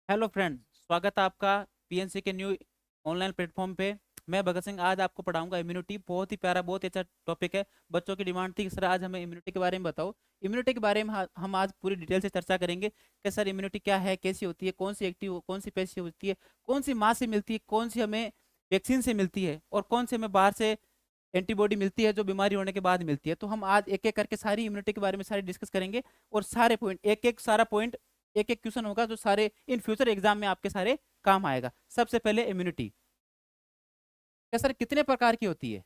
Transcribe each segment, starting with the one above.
Hello friends, स्वागत है आपका पीएनसी के न्यू ऑनलाइन प्लेटफॉर्म पे। मैं भगत सिंह आज आपको पढ़ाऊंगा इम्यूनिटी। बहुत ही प्यारा, बहुत ही अच्छा टॉपिक है। बच्चों की डिमांड थी कि सर आज हमें इम्यूनिटी के बारे में बताओ। इम्यूनिटी के बारे में हम आज पूरी डिटेल से चर्चा करेंगे कि सर इम्यूनिटी क्या है, कैसी होती है, कौन सी एक्टिव, कौन सी पैसिव होती है, कौन सी माँ से मिलती है, कौन सी हमें वैक्सीन से मिलती है, और कौन सी हमें बाहर से एंटीबॉडी मिलती है जो बीमारी होने के बाद मिलती है। तो हम आज एक एक करके सारी इम्यूनिटी के बारे में सारी डिस्कस करेंगे, और सारे पॉइंट, एक एक सारा पॉइंट, एक एक क्वेश्चन होगा जो सारे इन फ्यूचर एग्जाम में आपके सारे काम आएगा। सबसे पहले इम्यूनिटी, क्या सर कितने प्रकार की होती है?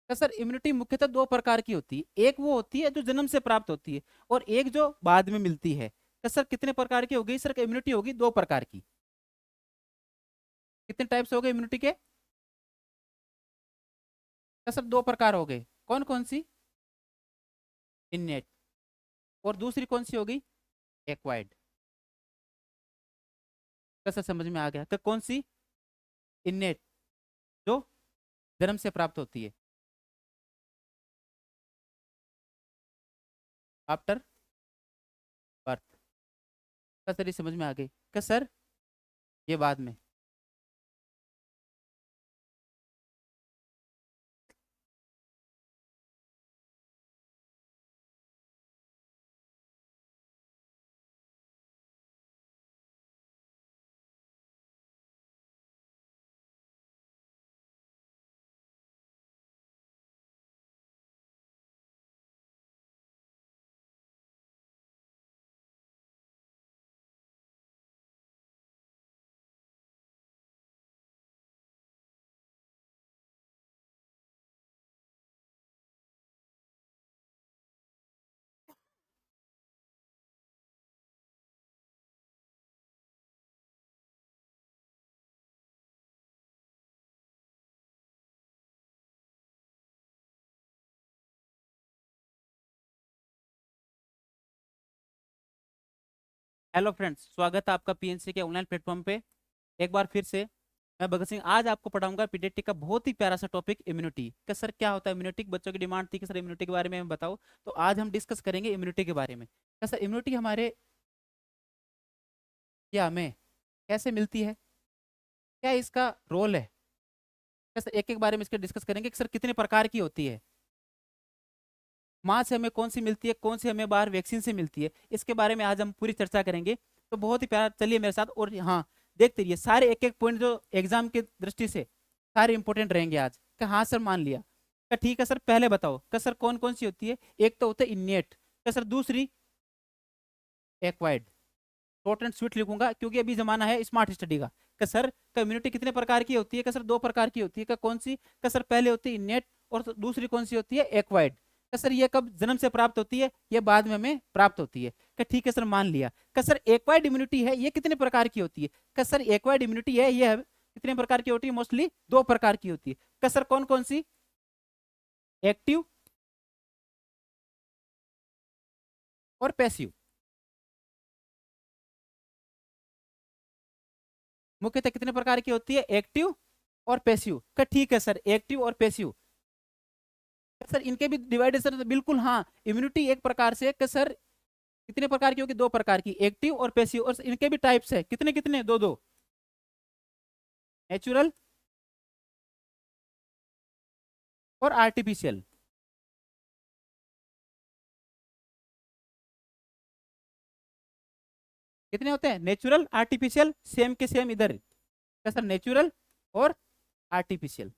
क्या सर इम्यूनिटी मुख्यतः दो प्रकार की होती है। एक वो होती है जो जन्म से प्राप्त होती है, और एक जो बाद में मिलती है। क्या सर कितने प्रकार की होगी? सर इम्यूनिटी होगी दो प्रकार की। कितने टाइप्स हो गए इम्यूनिटी के? क्या सर दो प्रकार हो गए, कौन कौन सी? इननेट, और दूसरी कौन सी होगी? एक्वायर्ड। कैसा समझ में आ गया? तो कौन सी? इननेट, जो जन्म से प्राप्त होती है। After birth. क्या सर ये समझ में आ गई? क्या सर ये बाद में? हेलो फ्रेंड्स, स्वागत है आपका पीएनसी के ऑनलाइन प्लेटफॉर्म पे। एक बार फिर से मैं भगत सिंह आज आपको पढ़ाऊंगा पीडीटी का बहुत ही प्यारा सा टॉपिक इम्यूनिटी। कि सर क्या होता है इम्यूनिटी? बच्चों की डिमांड थी कि सर इम्यूनिटी के बारे में हमें बताओ। तो आज हम डिस्कस करेंगे इम्यूनिटी के बारे में। क्या सर इम्यूनिटी हमारे या हमें कैसे मिलती है, क्या इसका रोल है? क्या सर एक एक बारे में इसके डिस्कस करेंगे कि सर कितने प्रकार की होती है, माँ से हमें कौन सी मिलती है, कौन सी हमें बाहर वैक्सीन से मिलती है। इसके बारे में आज हम पूरी चर्चा करेंगे। तो बहुत ही प्यारा, चलिए मेरे साथ। और हाँ, देखते रहिए सारे एक एक पॉइंट जो एग्जाम की दृष्टि से सारे इंपॉर्टेंट रहेंगे आज। कि हाँ सर मान लिया। क्या ठीक है सर, पहले बताओ कि सर कौन कौन सी होती है। एक तो होता है इन्नेट। क्या सर दूसरी? एक्वायर्ड। शॉर्ट एंड स्वीट लिखूंगा क्योंकि अभी जमाना है स्मार्ट स्टडी का। कि सर कम्युनिटी कितने प्रकार की होती है? कि सर दो प्रकार की होती है। क्या कौन सी? कि सर पहले होती है इन्नेट, और दूसरी कौन सी होती है? एक्वायर्ड। कि सर ये कब जन्म से प्राप्त होती है, ये बाद में हमें प्राप्त होती है। कि ठीक है सर मान लिया। कि सर एक्वायर्ड इम्यूनिटी है, ये कितने प्रकार की होती है? कि सर एक्वायर्ड इम्यूनिटी है, ये कितने प्रकार की होती है? मोस्टली दो प्रकार की होती है। कि सर कौन कौन सी? एक्टिव और पैसिव। मुख्यतः कितने प्रकार की होती है? एक्टिव और पैसिव। का ठीक है सर, एक्टिव और पैसिव। सर इनके भी डिवाइडेड सर बिल्कुल हाँ। इम्यूनिटी एक प्रकार से कि सर कितने प्रकार की होगी? दो प्रकार की, एक्टिव और पैसिव। और इनके भी टाइप्स है, कितने कितने? दो दो। नेचुरल और आर्टिफिशियल। कितने होते हैं? नेचुरल, आर्टिफिशियल, सेम के सेम इधर। क्या सर नेचुरल और आर्टिफिशियल।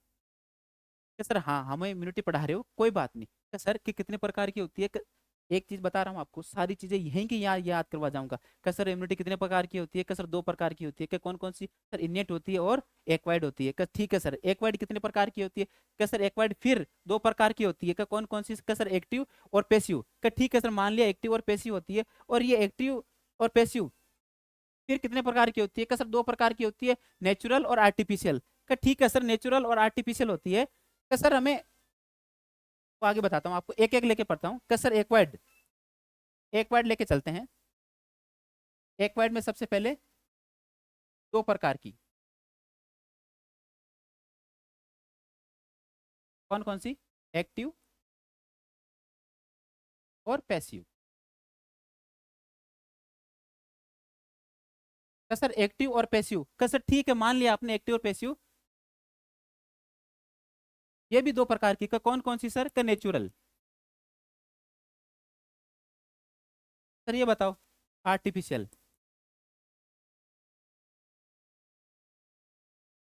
क्या सर हाँ, हमें इम्यूनिटी पढ़ा रहे हो, कोई बात नहीं। क्या सर कि कितने प्रकार की होती है? एक चीज बता रहा हूँ आपको, सारी चीजें यहीं की यहाँ याद करवा जाऊंगा। क्या सर इम्यूनिटी कितने प्रकार की होती है? क्या सर दो प्रकार की होती है। क्या कौन कौन सी? सर इनेट होती है और एक्वायर्ड होती है। क्या ठीक है सर, एक्वायर्ड कितने प्रकार की होती है? क्या सर एक्वायर्ड फिर दो प्रकार की होती है। क्या कौन कौन सी? क्या सर एक्टिव और पेसिव। क्या ठीक है सर मान लिया एक्टिव और पेसिव होती है। और ये एक्टिव और पेसिव फिर कितने प्रकार की होती है? क्या सर दो प्रकार की होती है, नेचुरल और आर्टिफिशियल। क्या ठीक है सर नेचुरल और आर्टिफिशियल होती है। क्या सर हमें तो आगे बताता हूँ आपको, एक एक लेके पढ़ता हूँ। क्या सर एक्वायर्ड, एक्वायर्ड लेके चलते हैं। एक्वायर्ड में सबसे पहले दो प्रकार की, कौन कौन सी? एक्टिव और पैसिव। का सर एक्टिव और पैसिव का सर, ठीक है मान लिया आपने एक्टिव और पैसिव, ये भी दो प्रकार की, का कौन कौन सी सर, का नेचुरल, सर ये बताओ, आर्टिफिशियल,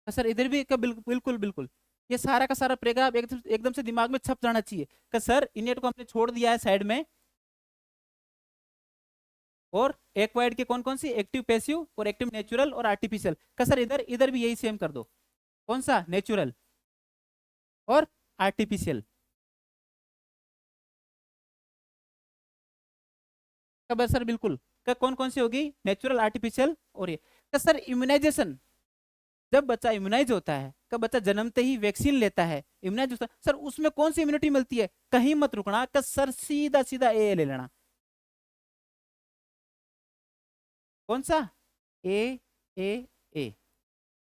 सर इधर भी का बिल्कुल बिल्कुल बिल्कुल, ये सारा का सारा पैराग्राफ एकदम से दिमाग में छप जाना चाहिए का सर, इनेट को हमने छोड़ दिया है साइड में, और एक्वायर्ड के कौन कौन सी, एक्टिव पैसिव और एक्टिव नेचुरल और आर्टिफिशियल, का सर इधर इधर भी यही सेम कर दो, कौन सा, नेचुरल और आर्टिफिशियल, का सर बिल्कुल, का कौन कौन सी होगी, नेचुरल, आर्टिफिशियल और ये, का सर इम्यूनाइजेशन, जब बच्चा इम्यूनाइज होता है, कब बच्चा जन्मते ही वैक्सीन लेता है, इम्यूनाइज होता है सर, उसमें कौन सी इम्यूनिटी मिलती है, कहीं मत रुकना का सर, सीधा सीधा ए ले लेना, कौन सा, ए, ए, ए,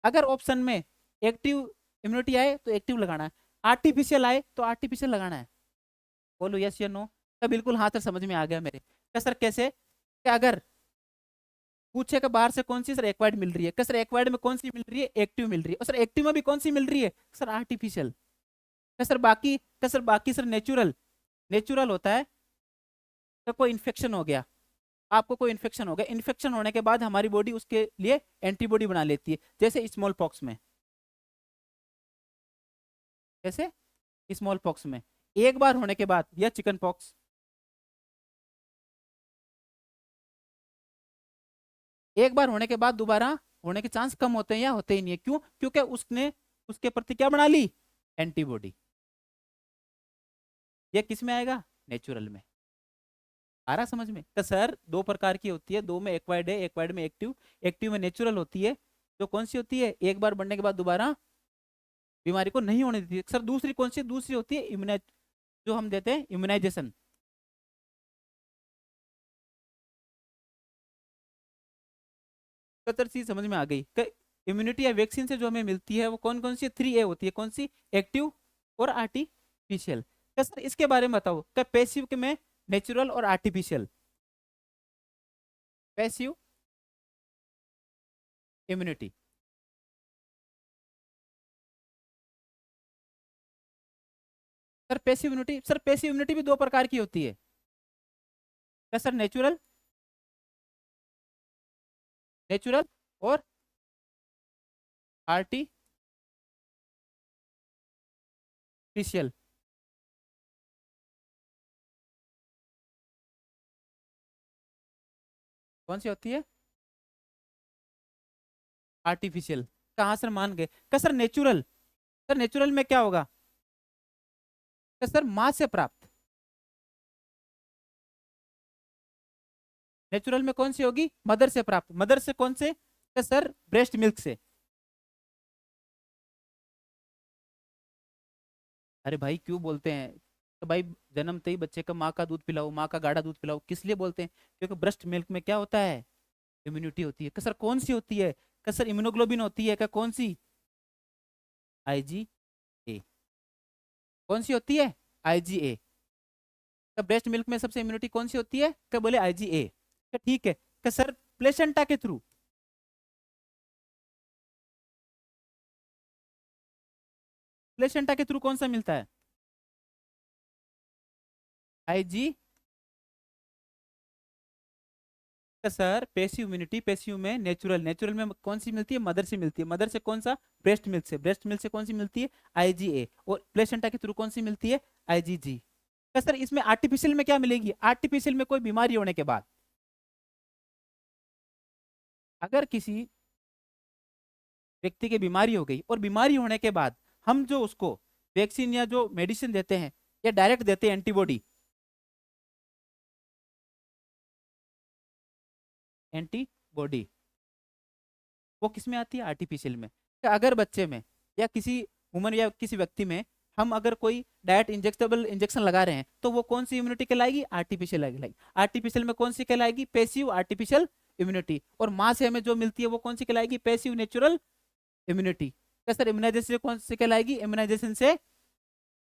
अगर ऑप्शन में एक्टिव इम्यूनिटी आए तो एक्टिव लगाना है, आर्टिफिशियल आए तो आर्टिफिशियल लगाना है, बोलो यस या नो, तो बिल्कुल हाँ सर समझ में आ गया मेरे, क्या सर कैसे, क्या अगर पूछेगा बाहर से कौन सी सर एक्वायर्ड मिल रही है, क्या सर एक्वायर्ड में कौन सी मिल रही है, एक्टिव मिल रही है, और सर एक्टिव में भी कौन सी मिल रही है सर, आर्टिफिशियल, क्या सर बाकी, क्या सर बाकी सर नेचुरल, नेचुरल होता है, तो कोई इन्फेक्शन हो गया, आपको कोई इन्फेक्शन हो गया, इन्फेक्शन होने के बाद हमारी बॉडी उसके लिए एंटीबॉडी बना लेती है, जैसे स्मॉल पॉक्स में, जैसे स्मॉल पॉक्स में एक बार होने के बाद, या चिकन पॉक्स, एक बार होने के बाद दोबारा होने के चांस कम होते हैं या होते ही नहीं है, क्यों, क्योंकि उसने उसके प्रति क्या बना ली, एंटीबॉडी, ये किस में आएगा, नेचुरल में, आ रहा समझ में, तो सर दो प्रकार की होती है, दो में एक्वायर्ड है, एक्वायर्ड में एक्टिव, एक्टिव में नेचुरल होती है, जो कौन सी होती है, एक बार बढ़ने के बाद दोबारा बीमारी को नहीं होने देती है, सर दूसरी कौन सी, दूसरी होती है इम्यूनाइज, जो हम देते हैं इम्यूनाइजेशन, तो चीज समझ में आ गई, इम्यूनिटी या वैक्सीन से जो हमें मिलती है वो कौन कौन सी, 3A होती है, कौन सी, एक्टिव और आर्टिफिशियल, क्या सर इसके बारे में बताओ, क्या पैसिव के में नेचुरल और artificial, passive immunity, sir passive immunity, sir passive immunity भी दो प्रकार की होती है, क्या सर, नेचुरल, नेचुरल और आर्टिफिशियल, कौन सी होती है, आर्टिफिशियल, कहाँ सर मान गए, क्या सर नेचुरल, सर नेचुरल में क्या होगा, क्या सर माँ से प्राप्त, नेचुरल में कौन सी होगी, मदर से प्राप्त, मदर से कौन से, क्या सर ब्रेस्ट मिल्क से, अरे भाई क्यों बोलते हैं, तो भाई जन्मते ही बच्चे का माँ का दूध पिलाओ, माँ का गाढ़ा दूध पिलाओ, किस लिए बोलते हैं, क्योंकि ब्रेस्ट मिल्क में क्या होता है, इम्यूनिटी होती है, कसर कौन सी होती है, कसर इम्यूनोग्लोबिन होती है, क्या कौन सी, IgA, कौन सी होती है, IgA, क्या ब्रेस्ट मिल्क में सबसे इम्यूनिटी कौन सी होती है, क्या बोले IgA, क्या ठीक है, क्या सर प्लेसेंटा के थ्रू, प्लेसेंटा के थ्रू कौन सा मिलता है, IG, sir passive immunity, passive में नेचुरल, नेचुरल में कौन सी मिलती है, मदर से मिलती है, मदर से कौन सा, ब्रेस्ट मिल्क से, ब्रेस्ट मिल्क से कौन सी मिलती है, IgA, और प्लेसेंटा के थ्रू कौन सी मिलती है, IgG, क्या सर इसमें आर्टिफिशियल में क्या मिलेगी, आर्टिफिशियल में कोई बीमारी होने के बाद, अगर किसी व्यक्ति की बीमारी हो गई और बीमारी होने के बाद हम जो उसको वैक्सीन या जो मेडिसिन देते हैं या डायरेक्ट देते हैं एंटीबॉडी, एंटीबॉडी वो किस में आती है, आर्टिफिशियल में, कि अगर बच्चे में या किसी वुमन या किसी व्यक्ति में हम अगर कोई डायरेक्ट इंजेक्टेबल इंजेक्शन लगा रहे हैं तो वो कौन सी इम्यूनिटी कहलाएगी, आर्टिफिशियल कहलाएगी, आर्टिफिशियल में कौन सी कहलाएगी, पैसिव आर्टिफिशियल इम्यूनिटी, और माँ से हमें जो मिलती है वो कौन सी कहलाएगी, पैसिव नेचुरल इम्यूनिटी, क्या सर इम्यूनाइजेशन से कौन सी कहलाएगी, इम्यूनाइजेशन से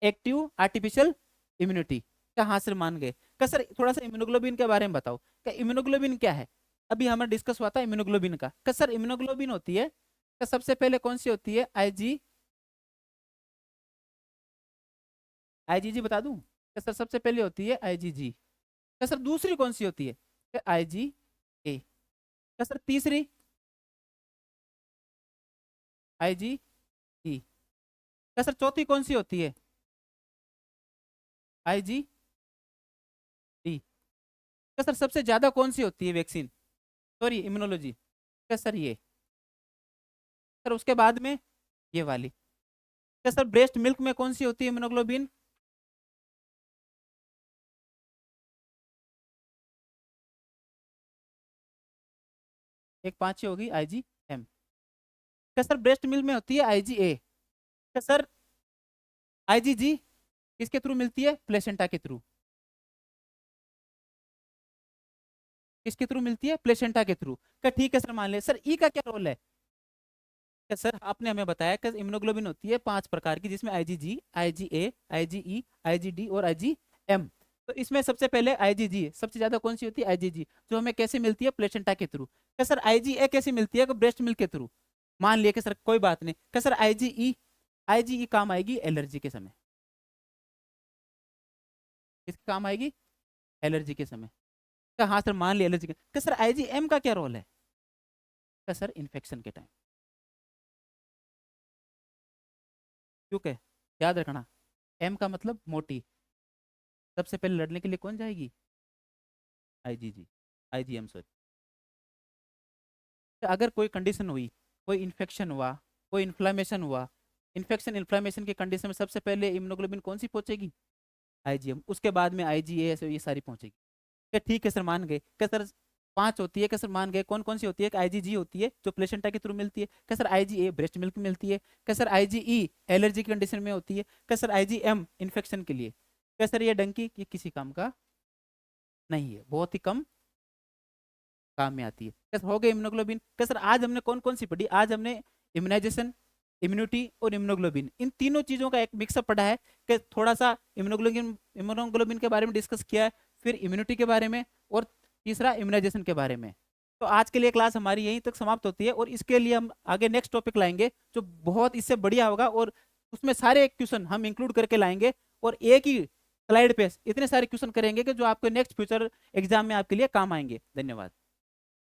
एक्टिव आर्टिफिशियल इम्यूनिटी, क्या हाँ सर मान गए, क्या सर थोड़ा सा इम्यूनोग्लोबिन के बारे में बताओ, क्या इम्यूनोग्लोबिन क्या है, अभी हमें डिस्कस हुआ था इम्यूनोग्लोबिन का। सर इम्यूनोग्लोबिन होती है तो सबसे पहले कौन सी होती है? आईजीजी बता दूं? सर सबसे पहले होती है आईजीजी। सर दूसरी कौन सी होती है? आईजीए। सर तीसरी आईजीई। सर चौथी कौन सी होती है? आईजीडी। सर सबसे ज्यादा कौन सी होती है वैक्सीन, सॉरी इम्यूनोलॉजी? सर ये। सर उसके बाद में ये वाली। सर ब्रेस्ट मिल्क में कौन सी होती है इम्यूनोग्लोबिन? एक पांचवी होगी आईजीएम। सर ब्रेस्ट मिल्क में होती है आईजीए। सर आईजीजी किसके थ्रू मिलती है? प्लेसेंटा के थ्रू। किसके थ्रू मिलती है? प्लेसेंटा के थ्रू। क्या ठीक है सर, मान ले। सर ई का क्या रोल है? क्या सर आपने हमें बताया कि इम्यूनोग्लोबिन होती है 5 प्रकार की, जिसमें आईजीजी, आईजीए, आईजीई, आईजीडी और आईजीएम। तो इसमें सबसे पहले आईजीजी है, सबसे ज्यादा कौन सी होती है? आईजीजी, जो हमें कैसे मिलती है? प्लेसेंटा के थ्रू। क्या सर आईजीए कैसे मिलती है? ब्रेस्ट मिल्क के थ्रू। मान लिया कि सर कोई बात नहीं। क्या सर आईजीई? आईजीई काम आएगी एलर्जी के समय। किसके काम आएगी? एलर्जी के समय। क्या हाँ सर मान लिया एलर्जी के। क्या सर आईजीएम का क्या रोल है? क्या सर इन्फेक्शन के टाइम। क्योंकि याद रखना, एम का मतलब मोटी। सबसे पहले लड़ने के लिए कौन जाएगी? IgG, IgM sorry. अगर कोई कंडीशन हुई, कोई इन्फेक्शन हुआ, कोई इन्फ्लामेशन हुआ, इन्फेक्शन इन्फ्लामेशन की कंडीशन में सबसे पहले इम्यूनोग्लोबिन कौन सी पहुंचेगी? आईजीएम। उसके बाद में आईजीए, ये सारी पहुंचेगी। क्या ठीक है सर, मान गए? क्या सर 5 होती है? क्या सर मान गए? कौन कौन सी होती है? आईजीजी होती है जो प्लेसेंटा के थ्रू मिलती है। क्या सर आईजीए ब्रेस्ट मिल्क मिलती है। क्या सर आईजीई एलर्जी की कंडीशन में होती है। क्या सर आईजीएम इन्फेक्शन के लिए। क्या सर ये डंकी ये किसी काम का नहीं है, बहुत ही कम काम में आती है। कैसे हो गए इम्यूनोग्लोबिन? कैसे आज हमने कौन कौन सी पढ़ी? आज हमने इम्यूनाइजेशन, इम्यूनिटी और इम्यूनोग्लोबिन, इन तीनों चीजों का एक मिक्सअप पढ़ा है। कि थोड़ा सा इम्यूनोग्लोबिन के बारे में डिस्कस किया है, फिर इम्यूनिटी के बारे में, और तीसरा इम्यूनाइजेशन के बारे में। तो आज के लिए क्लास हमारी यहीं तक समाप्त होती है, और इसके लिए हम आगे नेक्स्ट टॉपिक लाएंगे जो बहुत इससे बढ़िया होगा, और उसमें सारे क्वेश्चन हम इंक्लूड करके लाएंगे, और एक ही स्लाइड पे इतने सारे क्वेश्चन करेंगे कि जो आपके नेक्स्ट फ्यूचर एग्जाम में आपके लिए काम आएंगे। धन्यवाद।